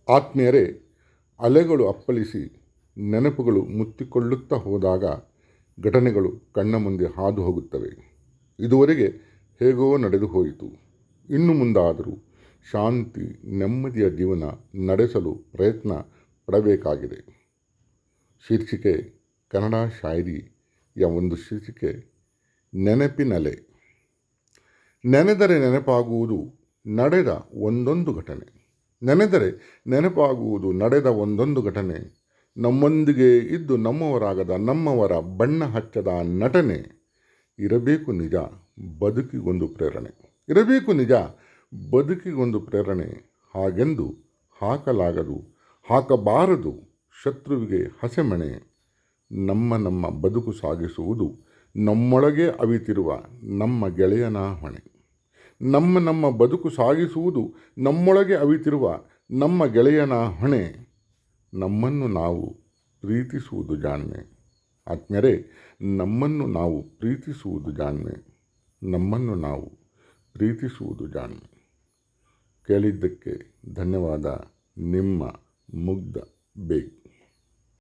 ಆತ್ಮೀಯರೇ, ಅಲೆಗಳು ಅಪ್ಪಳಿಸಿ ನೆನಪುಗಳು ಮುತ್ತಿಕೊಳ್ಳುತ್ತಾ ಹೋದಾಗ ಘಟನೆಗಳು ಕಣ್ಣ ಮುಂದೆ ಹಾದು ಹೋಗುತ್ತವೆ. ಇದುವರೆಗೆ ಹೇಗೋ ನಡೆದು ಹೋಯಿತು. ಇನ್ನು ಮುಂದಾದರೂ ಶಾಂತಿ ನೆಮ್ಮದಿಯ ಜೀವನ ನಡೆಸಲು ಪ್ರಯತ್ನ ಪಡಬೇಕಾಗಿದೆ. ಶೀರ್ಷಿಕೆ ಕನ್ನಡ ಶಾಯರಿಯ ಒಂದು ಶೀರ್ಷಿಕೆ ನೆನಪಿನಲೆ. ನೆನೆದರೆ ನೆನಪಾಗುವುದು ನಡೆದ ಒಂದೊಂದು ಘಟನೆ. ನೆನೆದರೆ ನೆನಪಾಗುವುದು ನಡೆದ ಒಂದೊಂದು ಘಟನೆ. ನಮ್ಮೊಂದಿಗೆ ಇದ್ದು ನಮ್ಮವರಾಗದ ನಮ್ಮವರ ಬಣ್ಣ ಹಚ್ಚದ ನಟನೆ. ಇರಬೇಕು ನಿಜ ಬದುಕಿಗೊಂದು ಪ್ರೇರಣೆ. ಇರಬೇಕು ನಿಜ ಬದುಕಿಗೊಂದು ಪ್ರೇರಣೆ. ಹಾಗೆಂದು ಹಾಕಲಾಗದು, ಹಾಕಬಾರದು ಶತ್ರುವಿಗೆ ಹಸೆಮಣೆ. ನಮ್ಮ ಬದುಕು ಸಾಗಿಸುವುದು ನಮ್ಮೊಳಗೆ ಅವಿತಿರುವ ನಮ್ಮ ಗೆಳೆಯನ ಹೊಣೆ. ನಮ್ಮ ಬದುಕು ಸಾಗಿಸುವುದು ನಮ್ಮೊಳಗೆ ಅವಿತಿರುವ ನಮ್ಮ ಗೆಳೆಯನ ಹೊಣೆ. ನಮ್ಮನ್ನು ನಾವು ಪ್ರೀತಿಸುವುದು ಜಾಣ್ಮೆ. ಆತ್ಮೀಯರೇ, ನಮ್ಮನ್ನು ನಾವು ಪ್ರೀತಿಸುವುದು ಜಾಣ್ಮೆ. ನಮ್ಮನ್ನು ನಾವು ಪ್ರೀತಿಸುವುದು ಜಾಣ್ಮೆ. ಕೇಳಿದ್ದಕ್ಕೆ ಧನ್ಯವಾದ. ನಿಮ್ಮ ಮುಗ್ಧ ಬೇಗ್.